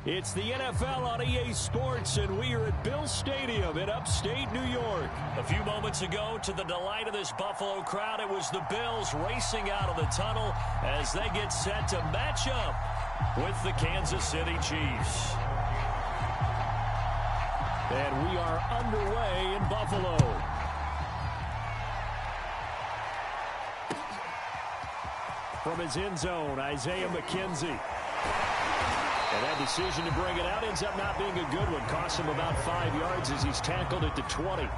It's the NFL on EA Sports, and we are at Bill Stadium in upstate New York. A few moments ago, to the delight of this Buffalo crowd, it was the Bills racing out of the tunnel as they get set to match up with the Kansas City Chiefs. And we are underway in Buffalo. From his end zone, Isaiah McKenzie. And that decision to bring it out ends up not being a good one. Costs him about 5 yards as he's tackled at the 20.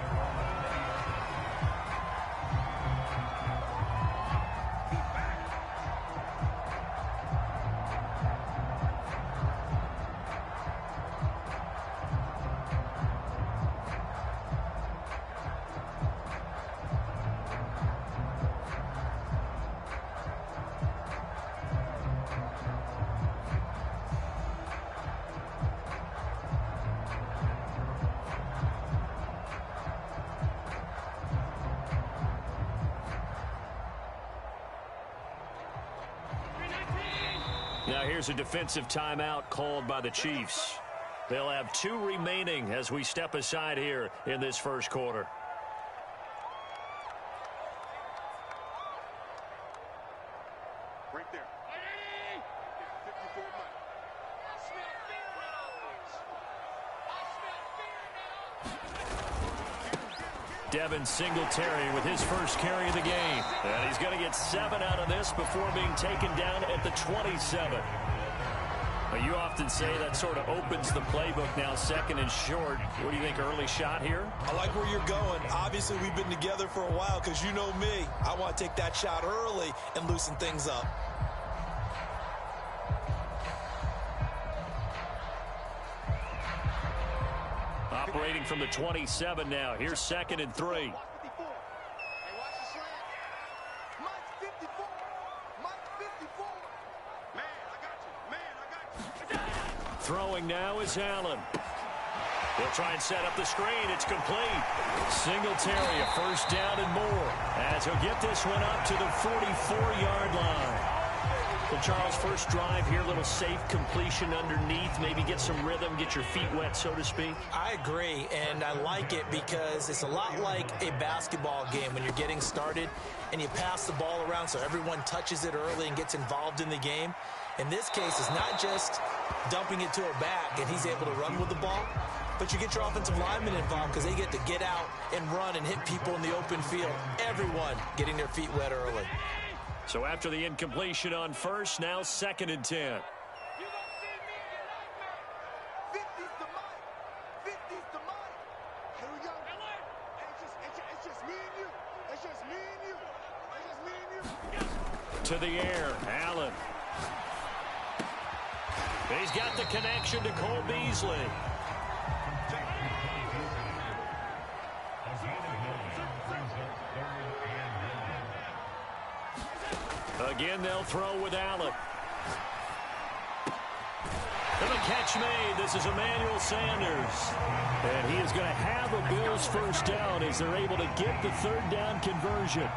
Now here's a defensive timeout called by the Chiefs. They'll have 2 remaining as we step aside here in this first quarter. Right there. Devin Singletary with his first carry of the game. And he's going to get 7 out of this before being taken down at the 27. But you often say that sort of opens the playbook now, second and short. What do you think, early shot here? I like where you're going. Obviously, we've been together for a while because you know me. I want to take that shot early and loosen things up. Operating from the 27 now. Here's 2nd and 3. Throwing now is Allen. He'll try and set up the screen. It's complete. Singletary, a first down and more, as he'll get this one up to the 44-yard line. So, Charles, first drive here, little safe completion underneath, maybe get some rhythm, get your feet wet, so to speak. I agree, and I like it because it's a lot like a basketball game when you're getting started and you pass the ball around so everyone touches it early and gets involved in the game. In this case, it's not just dumping it to a back and he's able to run with the ball, but you get your offensive linemen involved because they get to get out and run and hit people in the open field. Everyone getting their feet wet early. So after the incompletion on first, now 2nd and 10. To the air, Allen. He's got the connection to Cole Beasley. Again, they'll throw with Allen. And the catch made. This is Emmanuel Sanders. And he is going to have a Bills first down as they're able to get the 3rd down conversion.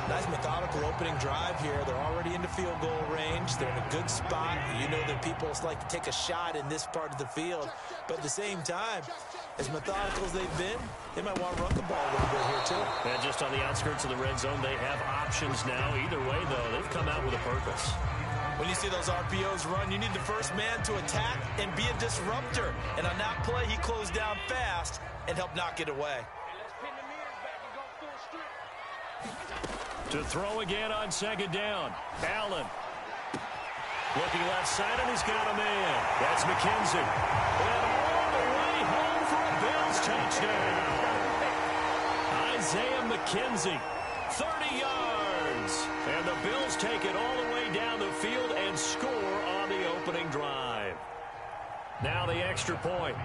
Nice methodical opening drive here. They're already into field goal range. They're in a good spot. You know that people like to take a shot in this part of the field. But at the same time, as methodical as they've been, they might want to run the ball a little bit here too. And just on the outskirts of the red zone, they have options now. Either way, though, they've come out with a purpose. When you see those RPOs run, you need the first man to attack and be a disruptor. And on that play, he closed down fast and helped knock it away. To throw again on 2nd down. Allen. Looking left side, and he's got a man. That's McKenzie. And all the way home for a Bills touchdown. Isaiah McKenzie, 30 yards. And the Bills take it all the way down the field and score on the opening drive. Now the extra point.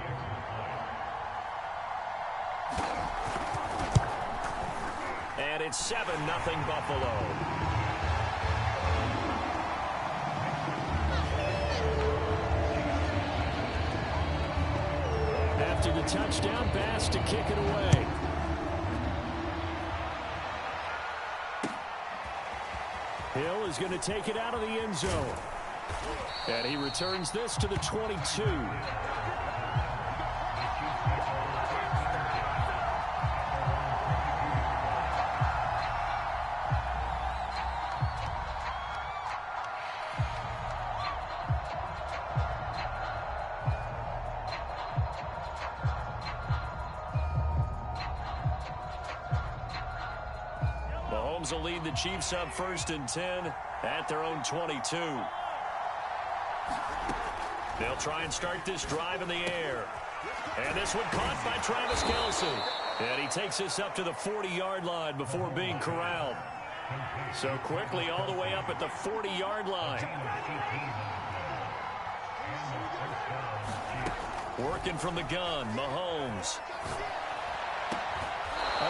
And it's 7-0 Buffalo. After the touchdown, Bass to kick it away. Hill is going to take it out of the end zone. And he returns this to the 22. Mahomes will lead the Chiefs up 1st and 10 at their own 22. They'll try and start this drive in the air. And this one caught by Travis Kelce. And he takes this up to the 40-yard line before being corralled. So quickly all the way up at the 40-yard line. Working from the gun, Mahomes.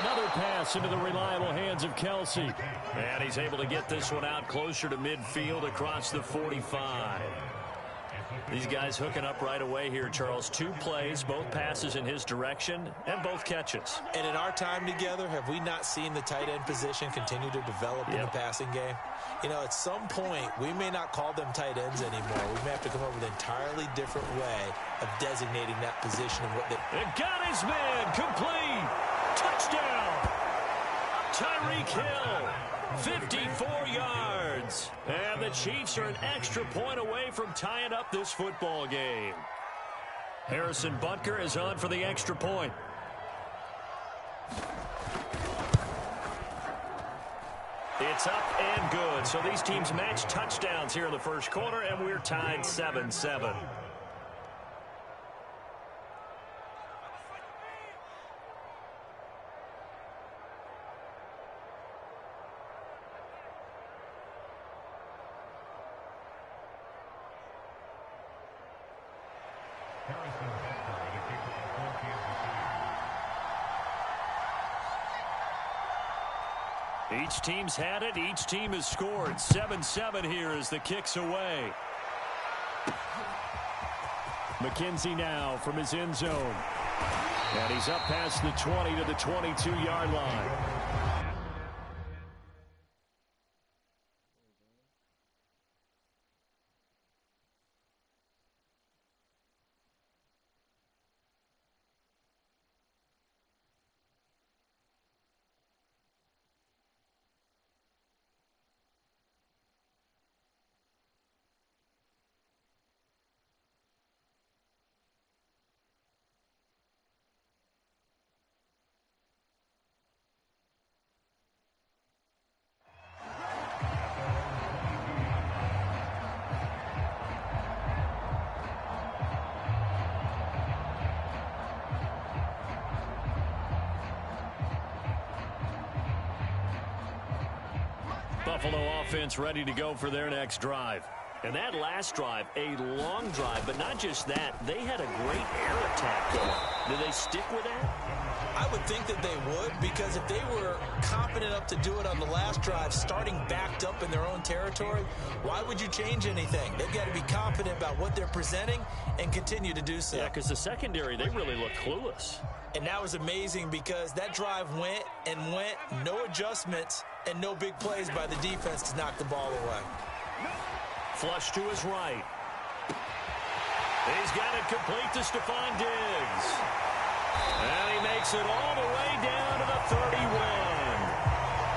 Another pass into the reliable hands of Kelce. And he's able to get this one out closer to midfield across the 45. These guys hooking up right away here, Charles. 2 plays, both passes in his direction, and both catches. And in our time together, have we not seen the tight end position continue to develop in the passing game? You know, at some point, we may not call them tight ends anymore. We may have to come up with an entirely different way of designating that position. And what they got his man, complete. Touchdown. Tyreek Hill. 54 yards. And the Chiefs are an extra point away from tying up this football game. Harrison Butker is on for the extra point. It's up and good. So these teams match touchdowns here in the first quarter, and we're tied 7-7. Each team's had it. Each team has scored. 7-7 here as the kick's away. McKenzie now from his end zone. And he's up past the 20 to the 22-yard line. Buffalo offense ready to go for their next drive. And that last drive, a long drive, but not just that. They had a great air attack going. Do they stick with that? I would think that they would, because if they were confident enough to do it on the last drive, starting backed up in their own territory, why would you change anything? They've got to be confident about what they're presenting and continue to do so. Yeah, because the secondary, they really look clueless. And that was amazing because that drive went and went, no adjustments, and no big plays by the defense to knock the ball away. Flush to his right. He's got it complete to Stephon Diggs. And he makes it all the way down to the 31.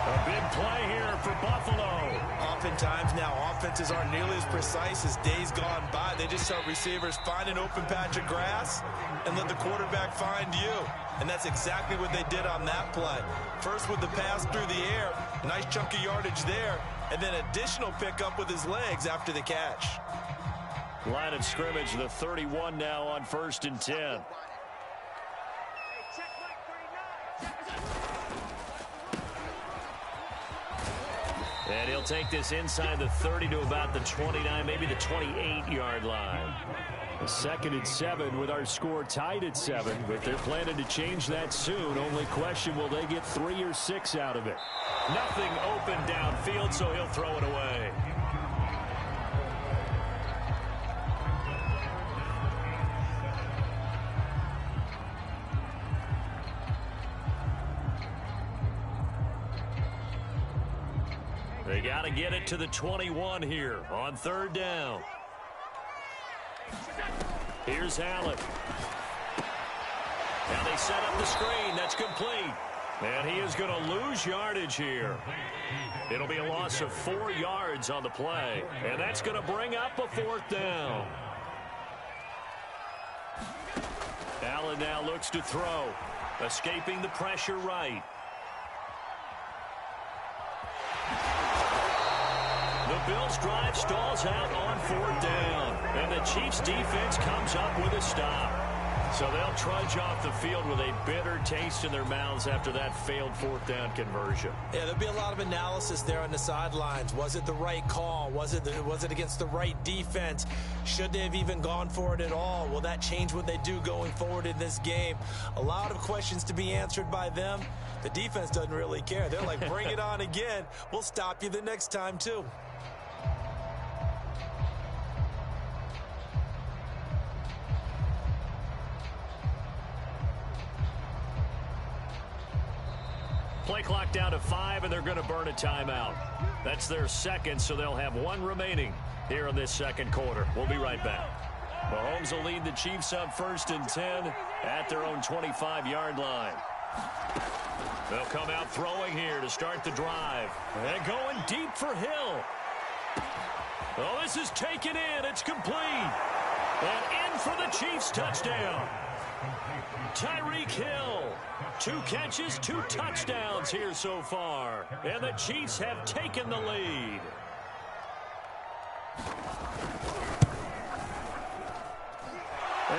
A big play here for Buffalo. Oftentimes now, offenses aren't nearly as precise as days gone by. They just tell receivers, find an open patch of grass and let the quarterback find you. And that's exactly what they did on that play. First with the pass through the air, nice chunk of yardage there, and then additional pickup with his legs after the catch. Line of scrimmage, the 31 now on 1st and 10. And he'll take this inside the 30 to about the 29, maybe the 28-yard line. 2nd and 7 with our score tied at 7, but they're planning to change that soon. Only question, will they get 3 or 6 out of it? Nothing open downfield, so he'll throw it away. They got to get it to the 21 here on 3rd down. Here's Allen. Now they set up the screen. That's complete. And he is going to lose yardage here. It'll be a loss of 4 yards on the play. And that's going to bring up a 4th down. Allen now looks to throw. Escaping the pressure right. The Bills' drive stalls out on 4th down. And the Chiefs' defense comes up with a stop. So they'll trudge off the field with a bitter taste in their mouths after that failed 4th down conversion. Yeah, there'll be a lot of analysis there on the sidelines. Was it the right call? Was it against the right defense? Should they have even gone for it at all? Will that change what they do going forward in this game? A lot of questions to be answered by them. The defense doesn't really care. They're like, bring it on again. We'll stop you the next time, too. Play clock down to 5, and they're going to burn a timeout. That's their second, so they'll have 1 remaining here in this second quarter. We'll be right back. Mahomes will lead the Chiefs up 1st and 10 at their own 25-yard line. They'll come out throwing here to start the drive. And going deep for Hill. Oh, this is taken in. It's complete. And in for the Chiefs touchdown. Tyreek Hill. 2 catches, 2 touchdowns here so far. And the Chiefs have taken the lead.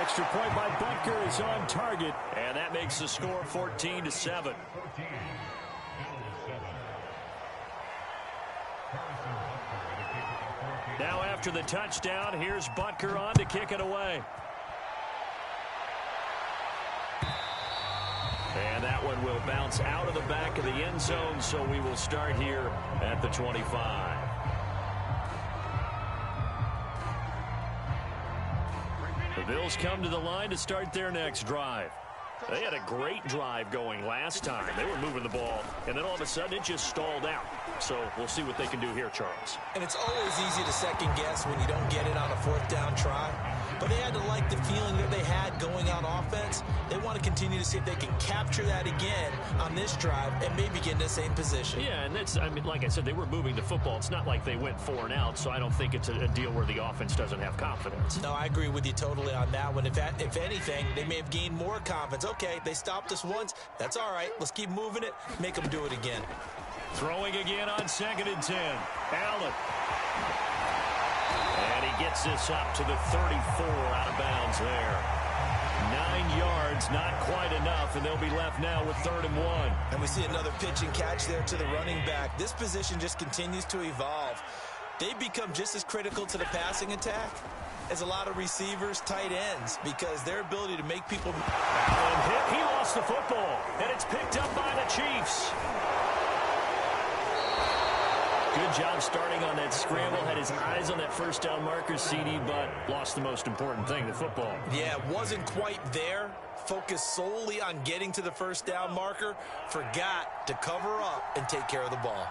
Extra point by Butker is on target. And that makes the score 14-7. Now after the touchdown, here's Butker on to kick it away. And that one will bounce out of the back of the end zone, so we will start here at the 25. The Bills come to the line to start their next drive. They had a great drive going last time. They were moving the ball, and then all of a sudden it just stalled out. So we'll see what they can do here, Charles. And it's always easy to second guess when you don't get it on a 4th down try. But they had to like the feeling that they had going on offense. They want to continue to see if they can capture that again on this drive and maybe get in the same position. Yeah, and that's, I mean, like I said, they were moving the football. It's not like they went 4 and out, so I don't think it's a deal where the offense doesn't have confidence. No, I agree with you totally on that one. If anything, they may have gained more confidence. Okay, they stopped us once. That's all right. Let's keep moving it. Make them do it again. Throwing again on 2nd and 10. Allen. And he gets this up to the 34 out of bounds there. 9 yards, not quite enough, and they'll be left now with 3rd and 1. And we see another pitch and catch there to the running back. This position just continues to evolve. They become just as critical to the passing attack as a lot of receivers, tight ends, because their ability to make people... And he lost the football, and it's picked up by the Chiefs. Good job starting on that scramble. Had his eyes on that 1st down marker, CD, but lost the most important thing, the football. Yeah, wasn't quite there. Focused solely on getting to the 1st down marker. Forgot to cover up and take care of the ball.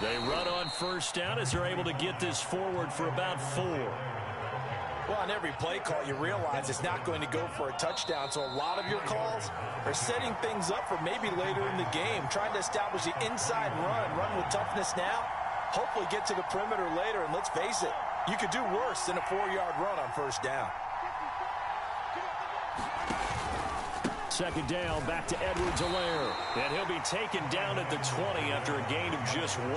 They run on 1st down as they're able to get this forward for about 4. Well, on every play call, you realize it's not going to go for a touchdown. So a lot of your calls are setting things up for maybe later in the game, trying to establish the inside run with toughness now, hopefully get to the perimeter later. And let's face it, you could do worse than a 4-yard run on 1st down. 2nd down, back to Edwards-Helaire. And he'll be taken down at the 20 after a gain of just 1.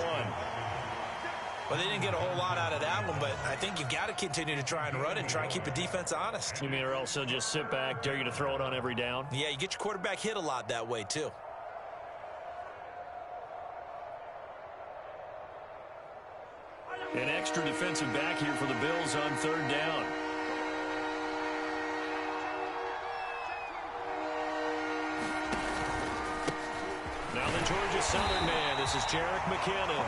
Well, they didn't get a whole lot out of that one, but I think you got to continue to try and run and try and keep the defense honest. You mean, or else they'll just sit back, dare you to throw it on every down? Yeah, you get your quarterback hit a lot that way, too. An extra defensive back here for the Bills on 3rd down. Now the Georgia Southern man, this is Jerick McKinnon.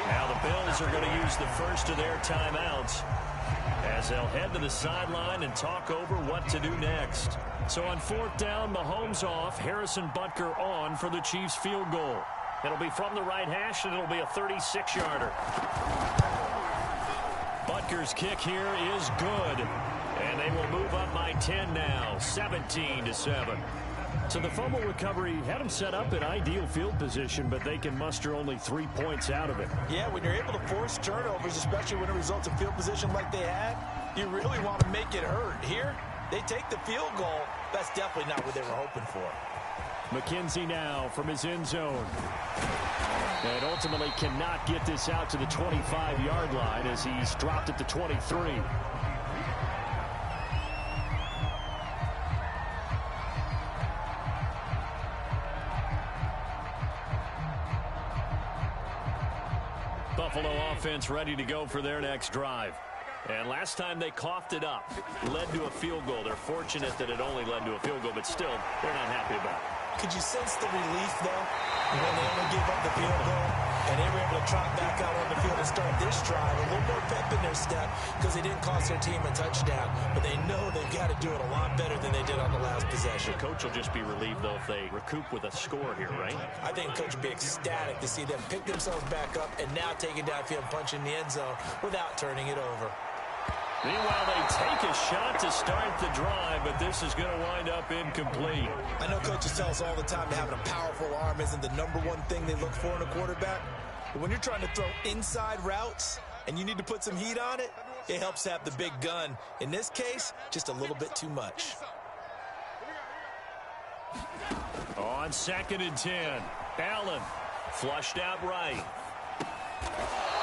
Now the Bills are going to use the first of their timeouts as they'll head to the sideline and talk over what to do next. So on 4th down, Mahomes off, Harrison Butker on for the Chiefs field goal. It'll be from the right hash, and it'll be a 36-yarder. Butker's kick here is good. And they will move up by 10 now, 17-7. So the fumble recovery had them set up in ideal field position, but they can muster only 3 points out of it. Yeah, when you're able to force turnovers, especially when it results in field position like they had, you really want to make it hurt. Here, they take the field goal. That's definitely not what they were hoping for. McKenzie now from his end zone. And ultimately cannot get this out to the 25-yard line as he's dropped at the 23. Buffalo offense ready to go for their next drive. And last time they coughed it up, led to a field goal. They're fortunate that it only led to a field goal, but still, they're not happy about it. Could you sense the relief, though, when they only gave up the field goal and they were able to trot back out on the field and start this drive? A little more pep in their step because they didn't cost their team a touchdown, but they know they've got to do it a lot better than they did on the last possession. The coach will just be relieved, though, if they recoup with a score here, right? I think the coach will be ecstatic to see them pick themselves back up and now take it downfield and punch in the end zone without turning it over. Meanwhile, they take a shot to start the drive, but this is going to wind up incomplete. I know coaches tell us all the time that having a powerful arm isn't the number one thing they look for in a quarterback. But when you're trying to throw inside routes and you need to put some heat on it, it helps have the big gun. In this case, just a little bit too much. On 2nd and 10, Allen flushed out right.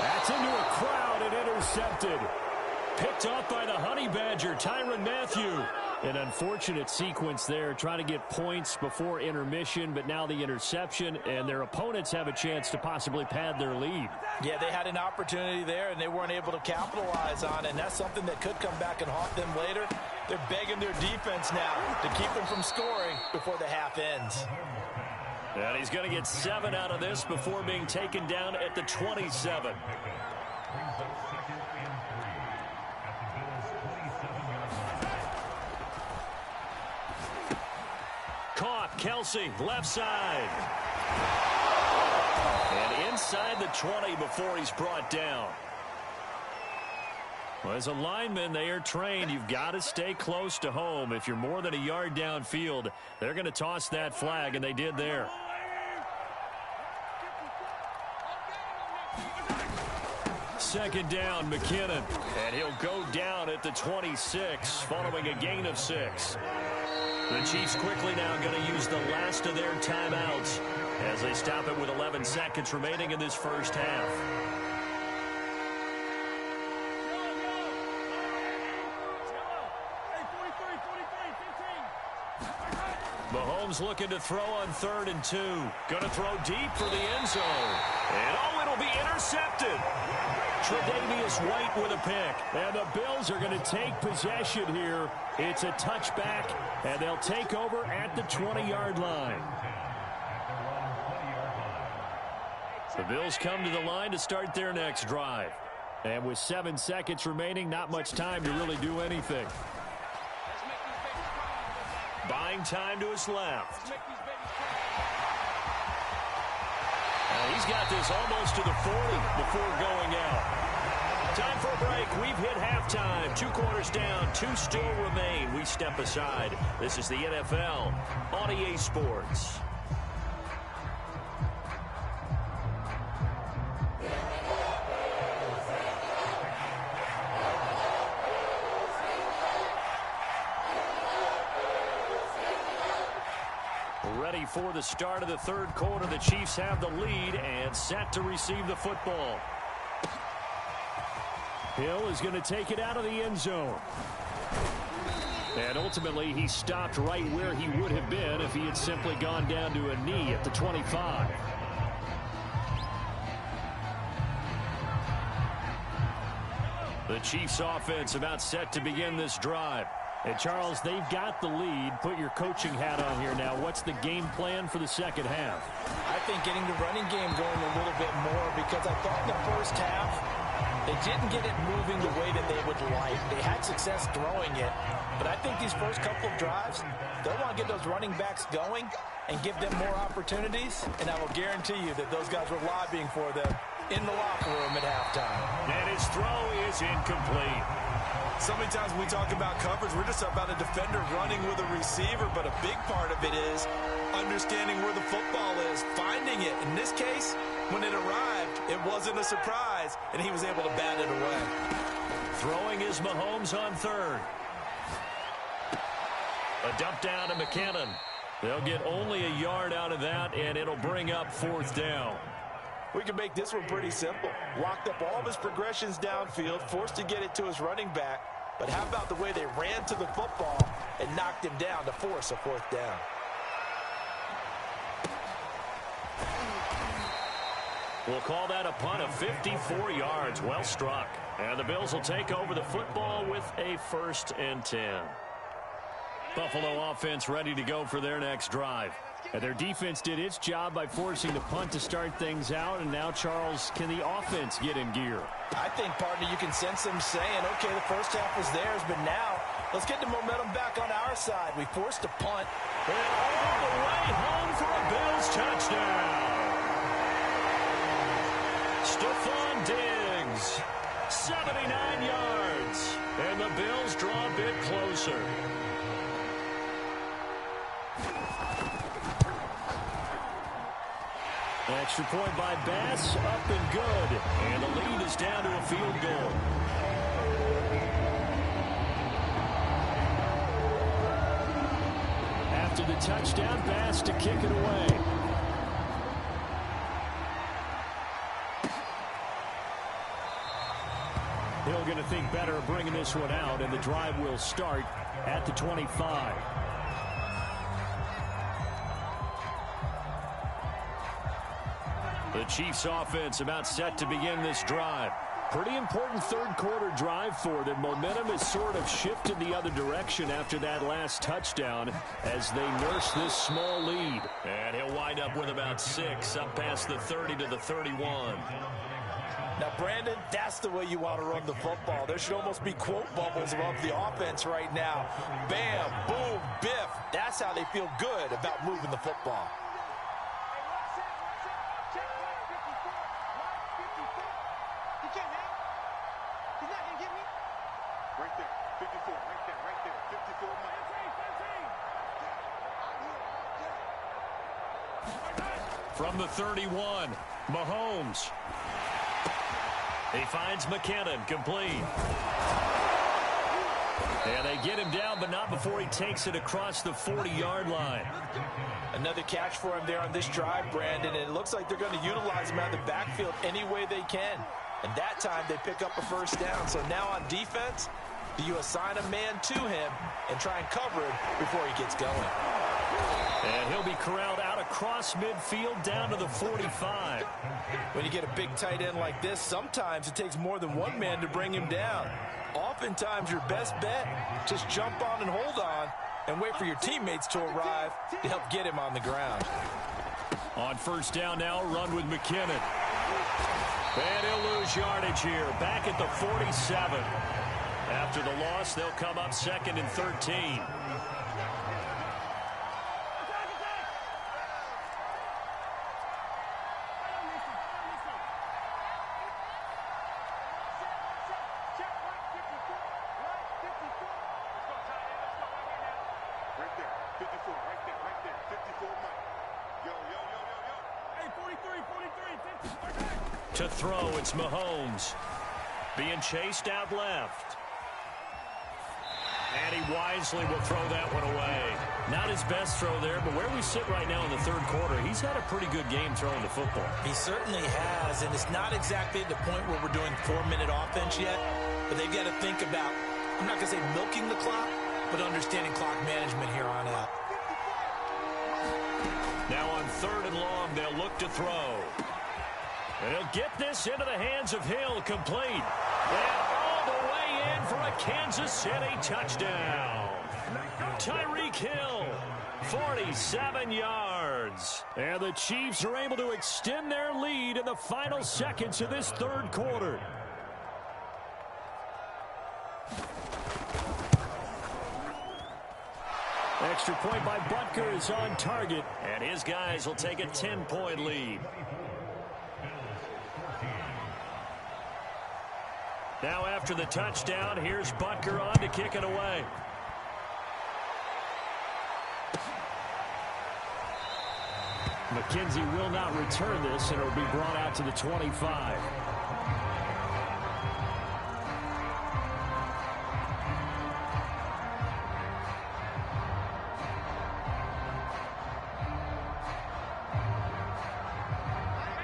That's into a crowd and intercepted. Picked off by the Honey Badger, Tyrann Mathieu. An unfortunate sequence there, trying to get points before intermission, but now the interception, and their opponents have a chance to possibly pad their lead. Yeah, they had an opportunity there, and they weren't able to capitalize on it, and that's something that could come back and haunt them later. They're begging their defense now to keep them from scoring before the half ends. And he's going to get 7 out of this before being taken down at the 27. Caught, Kelsey, left side. And inside the 20 before he's brought down. Well, as a lineman, they are trained. You've got to stay close to home. If you're more than a yard downfield, they're going to toss that flag, and they did there. Second down, McKinnon. And he'll go down at the 26 following a gain of 6. The Chiefs quickly now going to use the last of their timeouts as they stop it with 11 seconds remaining in this first half. Mahomes looking to throw on 3rd and 2. Going to throw deep for the end zone. And it'll be intercepted. Tre'Davious White with a pick. And the Bills are going to take possession here. It's a touchback, and they'll take over at the 20-yard line. The Bills come to the line to start their next drive. And with 7 seconds remaining, not much time to really do anything. Buying time to his left. He's got this almost to the 40 before going out. Time for a break. We've hit halftime. 2 quarters down. 2 still remain. We step aside. This is the NFL on EA Sports. Ready for the start of the 3rd quarter. The Chiefs have the lead and set to receive the football. Hill is going to take it out of the end zone. And ultimately, he stopped right where he would have been if he had simply gone down to a knee at the 25. The Chiefs offense about set to begin this drive. And Charles, they've got the lead. Put your coaching hat on here now. What's the game plan for the second half? I think getting the running game going a little bit more, because I thought in the first half They didn't get it moving the way that they would like. They had success throwing it, but I think these first couple of drives, they'll want to get those running backs going and give them more opportunities, and I will guarantee you that those guys were lobbying for them in the locker room at halftime. And his throw is incomplete. So many times when we talk about coverage, we're just about a defender running with a receiver, but a big part of it is understanding where the football is, finding it. In this case, when it arrived, it wasn't a surprise, and he was able to bat it away. Throwing is Mahomes on third. A dump down to McKinnon. They'll get only a yard out of that, and it'll bring up fourth down. We can make this one pretty simple. Locked up all of his progressions downfield, forced to get it to his running back. But how about the way they ran to the football and knocked him down to force a fourth down? We'll call that a punt of 54 yards. Well struck. And the Bills will take over the football with a 1st and 10. Buffalo offense ready to go for their next drive. And their defense did its job by forcing the punt to start things out. And now, Charles, can the offense get in gear? I think, partner, you can sense them saying, okay, the first half was theirs, but now let's get the momentum back on our side. We forced a punt. And all the way home for a Bills touchdown. Stephon Diggs, 79 yards. And the Bills draw a bit closer. Extra point by Bass, up and good. And the lead is down to a field goal. After the touchdown, Bass to kick it away. Hill going to think better of bringing this one out, and the drive will start at the 25. The Chiefs offense about set to begin this drive. Pretty important third quarter drive for them. Momentum has sort of shifted the other direction after that last touchdown as they nurse this small lead. And he'll wind up with about 6 up past the 30 to the 31. Now, Brandon, that's the way you want to run the football. There should almost be quote bubbles above the offense right now. Bam, boom, biff. That's how they feel good about moving the football. From the 31, Mahomes. He finds McKinnon, complete. And they get him down, but not before he takes it across the 40-yard line. Another catch for him there on this drive, Brandon, and it looks like they're going to utilize him out of the backfield any way they can. And that time they pick up a first down. So now on defense, do you assign a man to him and try and cover him before he gets going? And he'll be corralled out across midfield down to the 45. When you get a big tight end like this, sometimes it takes more than one man to bring him down. Oftentimes your best bet, just jump on and hold on and wait for your teammates to arrive to help get him on the ground. On first down now, run with McKinnon. And he'll lose yardage here, back at the 47. After the loss, they'll come up 2nd and 13. To throw, it's Mahomes. Being chased out left. And he wisely will throw that one away. Not his best throw there, but where we sit right now in the third quarter, he's had a pretty good game throwing the football. He certainly has, and it's not exactly at the point where we're doing 4-minute offense yet, but they've got to think about, I'm not going to say milking the clock, but understanding clock management here on out. Now on 3rd and long, they'll look to throw. And he'll get this into the hands of Hill, complete. And all the way in for a Kansas City touchdown. Tyreek Hill, 47 yards. And the Chiefs are able to extend their lead in the final seconds of this third quarter. Extra point by Butker is on target, and his guys will take a 10-point lead. Now after the touchdown, here's Butker on to kick it away. McKenzie will not return this, and it will be brought out to the 25.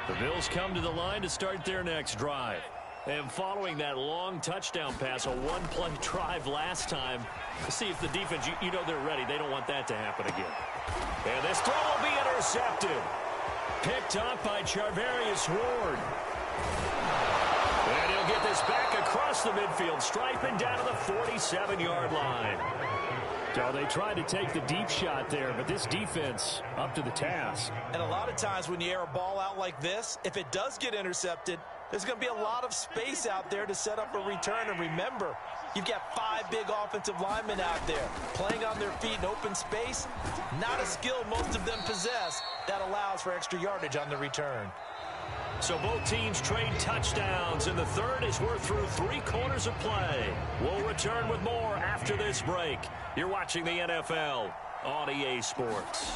The Bills come to the line to start their next drive. And following that long touchdown pass, a one-play drive last time, to see if the defense, you know they're ready. They don't want that to happen again. And this throw will be intercepted. Picked up by Charvarius Ward. And he'll get this back across the midfield, striping down to the 47-yard line. So they tried to take the deep shot there, but this defense up to the task. And a lot of times when you air a ball out like this, if it does get intercepted, there's going to be a lot of space out there to set up a return. And remember, you've got 5 big offensive linemen out there playing on their feet in open space. Not a skill most of them possess that allows for extra yardage on the return. So both teams trade touchdowns in the third as we're through 3 quarters of play. We'll return with more after this break. You're watching the NFL on EA Sports.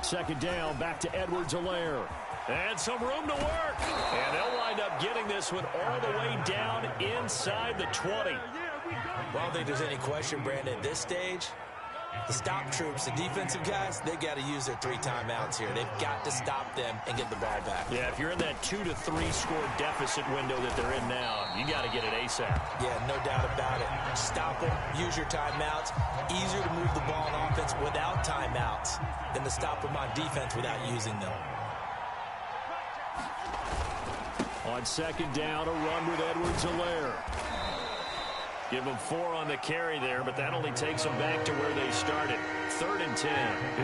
Second down, back to Edwards-Helaire. And some room to work. And they'll wind up getting this one all the way down inside the 20. Well, I don't think there's any question, Brandon, at this stage, the stop troops, the defensive guys, they got to use their 3 timeouts here. They've got to stop them and get the ball back. Yeah, if you're in that 2 to 3 score deficit window that they're in now, you got to get it ASAP. Yeah, no doubt about it. Stop them, use your timeouts. Easier to move the ball on offense without timeouts than to stop them on defense without using them. On second down, a run with Edwards-Helaire. Give them 4 on the carry there, but that only takes them back to where they started. 3rd and 10.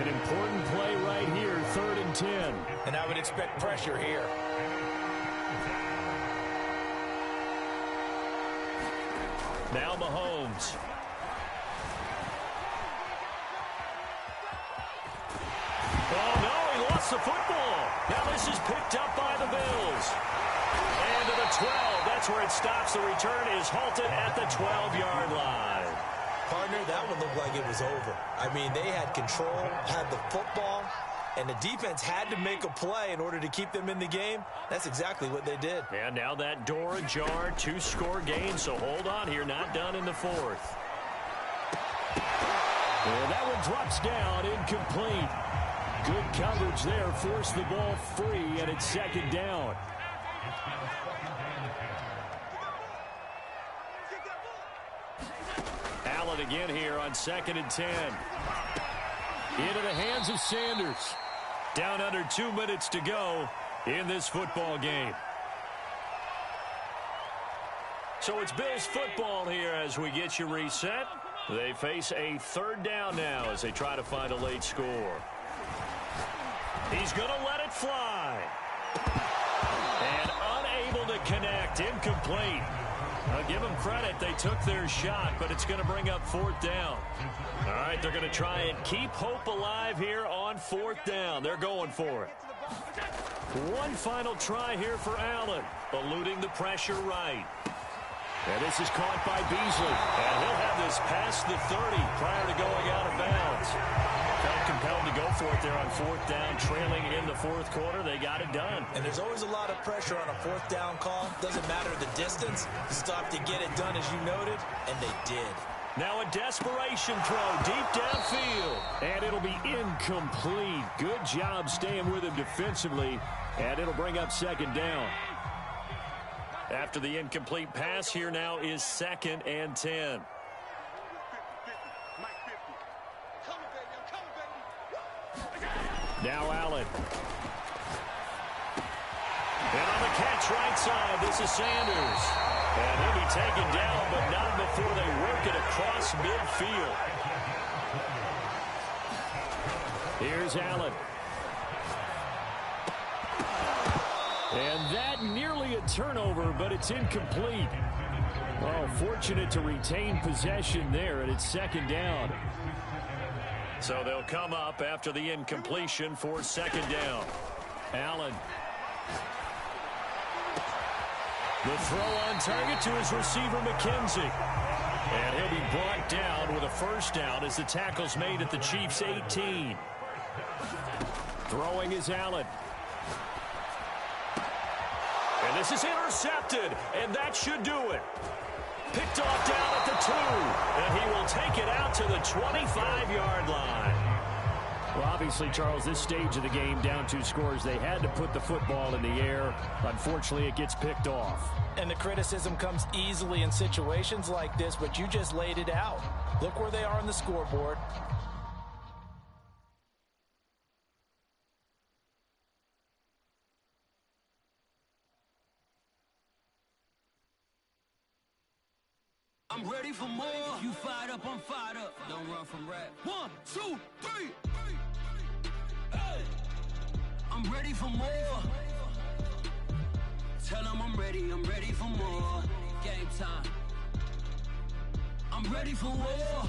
An important play right here, 3rd and 10. And I would expect pressure here. Now Mahomes. Oh, no, he lost the football. Now this is picked up by the Bills. And to the 12, that's where it stops. The return is halted at the 12-yard line. Partner, that one looked like it was over. I mean, they had control, had the football, and the defense had to make a play in order to keep them in the game. That's exactly what they did. And now that door ajar, 2-score game, so hold on here, not done in the 4th. And that one drops down, incomplete. Good coverage there, forced the ball free, and it's 2nd down. Allen again here on 2nd and 10. Into the hands of Sanders. Down under 2 minutes to go in this football game. So it's Bills football here as we get you reset. They face a 3rd down now as they try to find a late score. He's going to let it fly. And unable to connect, incomplete. I'll give them credit. They took their shot, but it's going to bring up 4th down. All right, they're going to try and keep hope alive here on 4th down. They're going for it. One final try here for Allen, eluding the pressure right. And this is caught by Beasley. And he'll have this past the 30 prior to going out of bounds. Felt compelled to go for it there on 4th down, trailing in the 4th quarter. They got it done. And there's always a lot of pressure on a 4th down call. Doesn't matter the distance. You still have to get it done, as you noted, and they did. Now a desperation throw deep downfield. And it'll be incomplete. Good job staying with him defensively. And it'll bring up 2nd down. After the incomplete pass, here now is 2nd and 10. Now Allen. And on the catch right side, this is Sanders. And he'll be taken down, but not before they work it across midfield. Here's Allen. And that nearly a turnover, but it's incomplete. Oh, fortunate to retain possession there, and it's 2nd down. So they'll come up after the incompletion for second down. Allen. The throw on target to his receiver, McKenzie. And he'll be brought down with a first down as the tackle's made at the Chiefs' 18. Throwing is Allen. And this is intercepted, and that should do it. Picked off down at the 2, and he will take it out to the 25-yard line. Well, obviously, Charles, this stage of the game, down 2 scores, they had to put the football in the air. Unfortunately, it gets picked off. And the criticism comes easily in situations like this, but you just laid it out. Look where they are on the scoreboard. I'm ready for more. You fired up, I'm fired up. Don't run from rap. 1, 2, 3. Hey. I'm ready for more. Tell them I'm ready for more. Game time. I'm ready for war.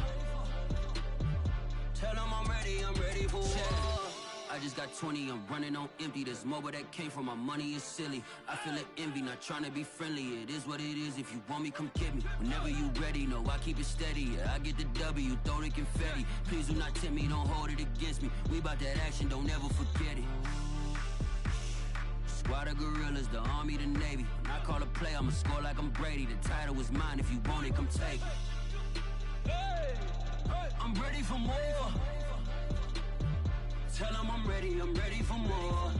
Tell them I'm ready for war. I just got 20, I'm running on empty. This mobile that came from my money is silly. I feel like envy, not trying to be friendly. It is what it is, if you want me, come get me. Whenever you ready, no, I keep it steady. Yeah, I get the W, throw the confetti. Please do not tempt me, don't hold it against me. We about that action, don't ever forget it. Squad of gorillas, the army, the navy. When I call a play, I'ma score like I'm Brady. The title is mine, if you want it, come take it. Hey, I'm ready for more. Tell them I'm ready for more.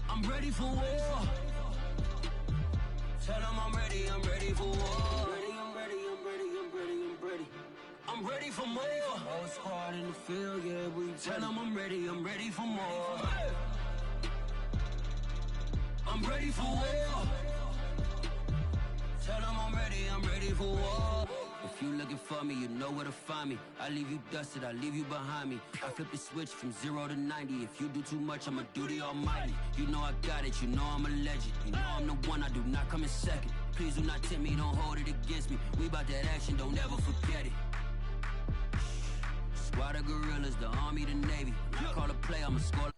I'm ready for war. Tell them I'm ready for war. I'm ready. I'm ready for more. Whole squad in the field, yeah, we tell them I'm ready for more. I'm ready for war. Tell them I'm ready for war. If you looking for me, you know where to find me. I leave you dusted, I leave you behind me. I flip the switch from 0 to 90. If you do too much, I'ma do the almighty. You know I got it, you know I'm a legend. You know I'm the one, I do not come in second. Please do not tempt me, don't hold it against me. We about that action, don't ever forget it. Squad of gorillas, the army, the navy. When I call a play, I'ma score.